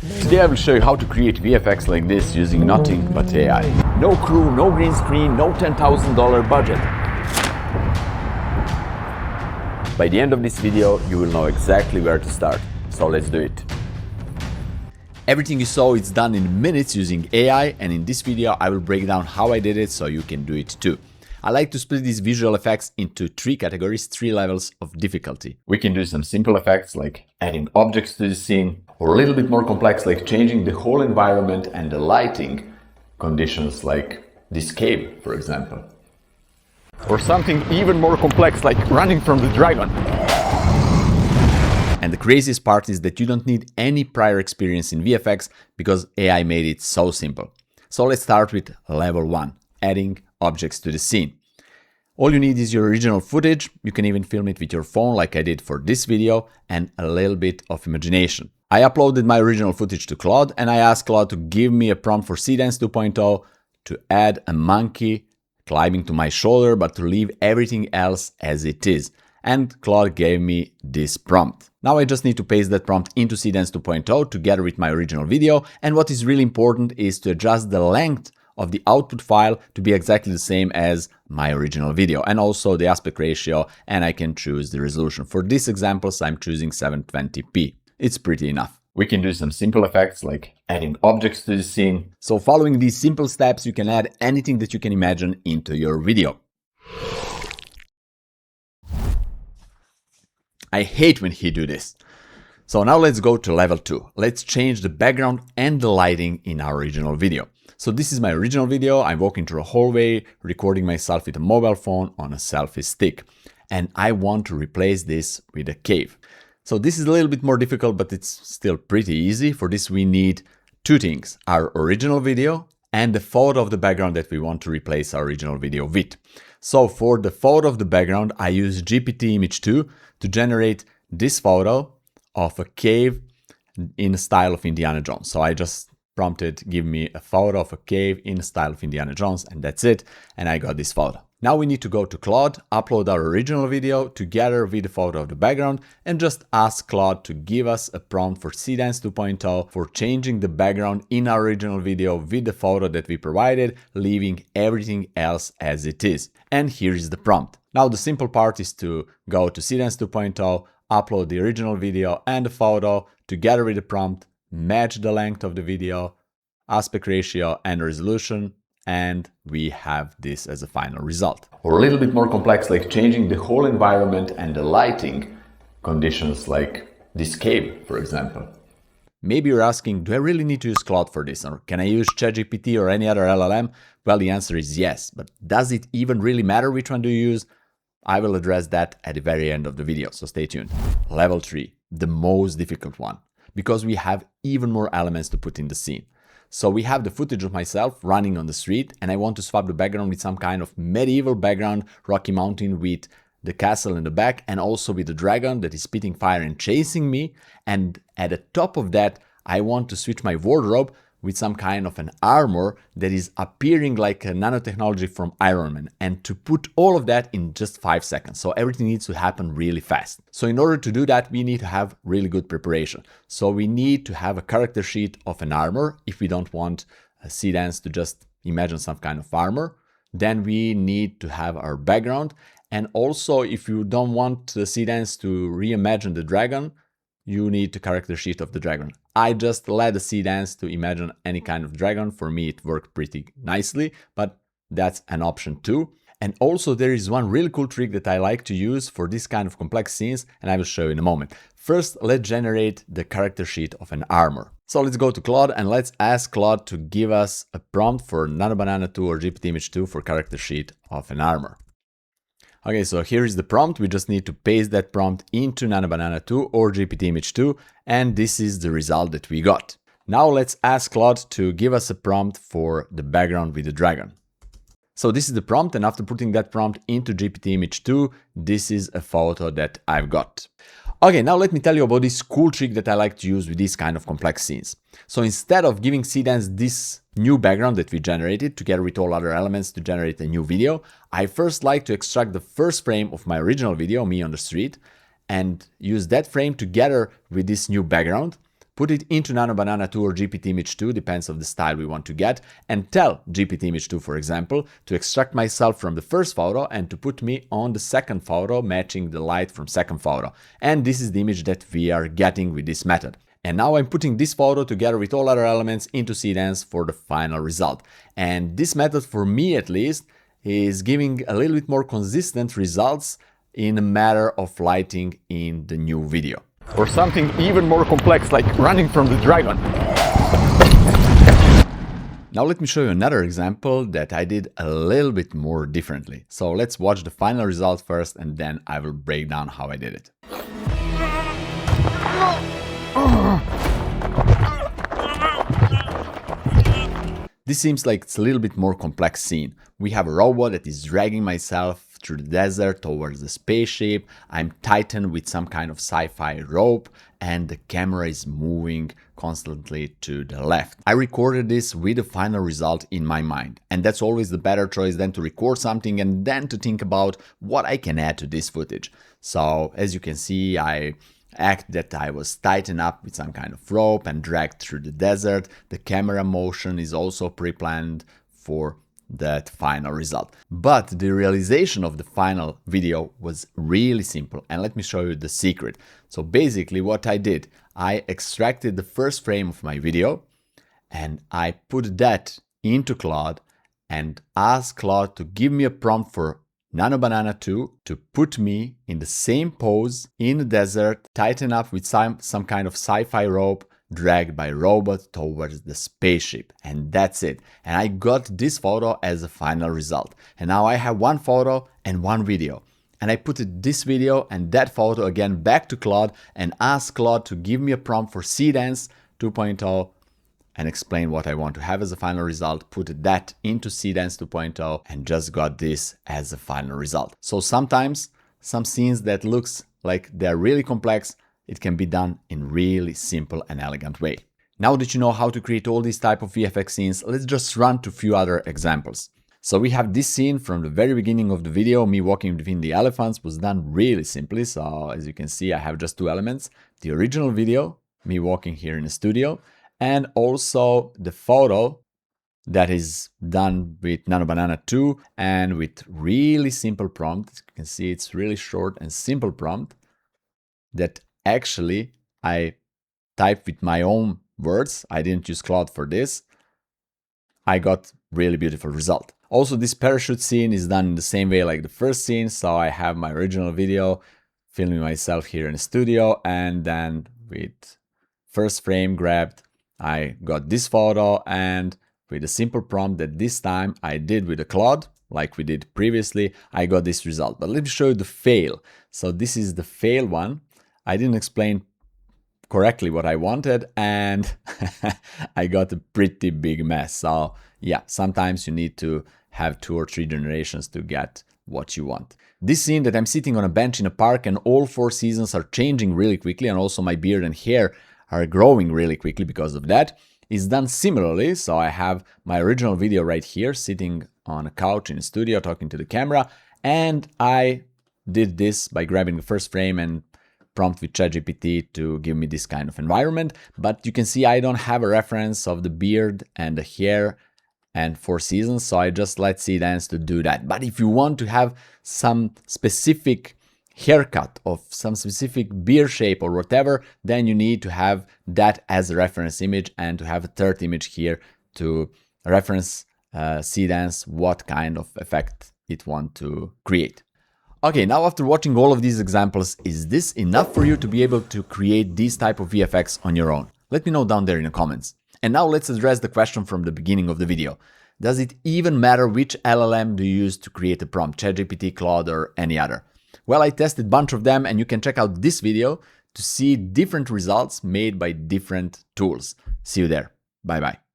Today I will show you how to create VFX like this using nothing but AI. No crew, no green screen, no $10,000 budget. By the end of this video, you will know exactly where to start. So let's do it. Everything you saw is done in minutes using AI, and in this video I will break down how I did it so you can do it too. I like to split these visual effects into three categories, three levels of difficulty. We can do some simple effects like adding objects to the scene, or a little bit more complex like changing the whole environment and the lighting conditions like this cave, for example. Or something even more complex like running from the dragon. And the craziest part is that you don't need any prior experience in VFX because AI made it so simple. So let's start with level 1, adding objects to the scene. All you need is your original footage. You can even film it with your phone like I did for this video, and a little bit of imagination. I uploaded my original footage to Claude and I asked Claude to give me a prompt for Seedance 2.0 to add a monkey climbing to my shoulder but to leave everything else as it is. And Claude gave me this prompt. Now I just need to paste that prompt into Seedance 2.0 together with my original video, and what is really important is to adjust the length of the output file to be exactly the same as my original video, and also the aspect ratio, and I can choose the resolution. For this example, I'm choosing 720p. It's pretty enough. We can do some simple effects like adding objects to the scene. So following these simple steps, you can add anything that you can imagine into your video. I hate when he do this. So now let's go to level 2. Let's change the background and the lighting in our original video. So this is my original video. I'm walking through a hallway, recording myself with a mobile phone on a selfie stick. And I want to replace this with a cave. So this is a little bit more difficult, but it's still pretty easy. For this, we need two things: our original video and the photo of the background that we want to replace our original video with. So for the photo of the background, I use GPT Image 2 to generate this photo of a cave in the style of Indiana Jones. So I just prompted, give me a photo of a cave in the style of Indiana Jones, and that's it. And I got this photo. Now we need to go to Claude, upload our original video together with the photo of the background, and just ask Claude to give us a prompt for Seedance 2.0 for changing the background in our original video with the photo that we provided, leaving everything else as it is. And here is the prompt. Now the simple part is to go to Seedance 2.0, upload the original video and the photo together with the prompt, match the length of the video, aspect ratio and resolution, and we have this as a final result. Or a little bit more complex like changing the whole environment and the lighting conditions like this cave, for example. Maybe you're asking, do I really need to use Claude for this? Or can I use ChatGPT or any other LLM? Well, the answer is yes, but does it even really matter which one do you use? I will address that at the very end of the video, so stay tuned. Level 3, the most difficult one, because we have even more elements to put in the scene. So we have the footage of myself running on the street, and I want to swap the background with some kind of medieval background, Rocky Mountain with the castle in the back, and also with the dragon that is spitting fire and chasing me. And at the top of that, I want to switch my wardrobe with some kind of an armor that is appearing like a nanotechnology from Iron Man, and to put all of that in just 5 seconds. So everything needs to happen really fast. So in order to do that, we need to have really good preparation. So we need to have a character sheet of an armor if we don't want Seedance to just imagine some kind of armor. Then we need to have our background. And also, if you don't want the Seedance to reimagine the dragon, you need the character sheet of the dragon. I just let the Seedance to imagine any kind of dragon. For me, it worked pretty nicely, but that's an option too. And also there is one really cool trick that I like to use for this kind of complex scenes, and I will show you in a moment. First, let's generate the character sheet of an armor. So let's go to Claude and let's ask Claude to give us a prompt for NanoBanana 2 or GPT Image 2 for character sheet of an armor. Okay, so here is the prompt. We just need to paste that prompt into NanoBanana 2 or GPT Image 2, and this is the result that we got. Now let's ask Claude to give us a prompt for the background with the dragon. So this is the prompt, and after putting that prompt into GPT Image 2, this is a photo that I've got. Okay, now let me tell you about this cool trick that I like to use with these kind of complex scenes. So instead of giving Seedance this new background that we generated together with all other elements to generate a new video, I first like to extract the first frame of my original video, me on the street, and use that frame together with this new background put it into Nano Banana 2 or GPT Image 2, depends on the style we want to get, and tell GPT Image 2, for example, to extract myself from the first photo and to put me on the second photo, matching the light from second photo. And this is the image that we are getting with this method. And now I'm putting this photo together with all other elements into Seedance for the final result. And this method, for me at least, is giving a little bit more consistent results in a matter of lighting in the new video. Or something even more complex, like running from the dragon. Now let me show you another example that I did a little bit more differently. So let's watch the final result first, and then I will break down how I did it. This seems like it's a little bit more complex scene. We have a robot that is dragging myself through the desert towards the spaceship. I'm tightened with some kind of sci-fi rope, and the camera is moving constantly to the left. I recorded this with the final result in my mind, and that's always the better choice than to record something and then to think about what I can add to this footage. So as you can see, I act that I was tightened up with some kind of rope and dragged through the desert. The camera motion is also pre-planned for that final result. But the realization of the final video was really simple, and let me show you the secret. So basically what I did, I extracted the first frame of my video and I put that into Claude and asked Claude to give me a prompt for Nano Banana 2 to put me in the same pose in the desert, tighten up with some kind of sci-fi rope, dragged by robot towards the spaceship. And that's it. And I got this photo as a final result. And now I have one photo and one video. And I put this video and that photo again back to Claude and asked Claude to give me a prompt for Seedance 2.0 and explain what I want to have as a final result, put that into Seedance 2.0 and just got this as a final result. So sometimes some scenes that looks like they're really complex, it can be done in really simple and elegant way. Now that you know how to create all these type of VFX scenes, let's just run to a few other examples. So we have this scene from the very beginning of the video, me walking between the elephants, was done really simply. So as you can see, I have just two elements, the original video, me walking here in the studio, and also the photo that is done with Nano Banana 2 and with really simple prompt. As you can see, it's really short and simple prompt that actually I typed with my own words. I didn't use Claude for this. I got really beautiful result. Also, this parachute scene is done in the same way like the first scene. So I have my original video filming myself here in the studio, and then with first frame grabbed, I got this photo, and with a simple prompt that this time I did with a Claude, like we did previously, I got this result. But let me show you the fail. So this is the fail one. I didn't explain correctly what I wanted, and I got a pretty big mess. So yeah, sometimes you need to have 2 or 3 generations to get what you want. This scene that I'm sitting on a bench in a park and all 4 seasons are changing really quickly, and also my beard and hair are growing really quickly because of that, is done similarly. So I have my original video right here, sitting on a couch in a studio talking to the camera, and I did this by grabbing the first frame and prompt with ChatGPT to give me this kind of environment. But you can see I don't have a reference of the beard and the hair and 4 seasons, so I just let Seedance to do that. But if you want to have some specific haircut of some specific beard shape or whatever, then you need to have that as a reference image and to have a third image here to reference Seedance what kind of effect it wants to create. Okay, now after watching all of these examples, is this enough for you to be able to create these type of VFX on your own? Let me know down there in the comments. And now let's address the question from the beginning of the video. Does it even matter which LLM do you use to create a prompt, ChatGPT, Claude, or any other? Well, I tested a bunch of them, and you can check out this video to see different results made by different tools. See you there. Bye bye.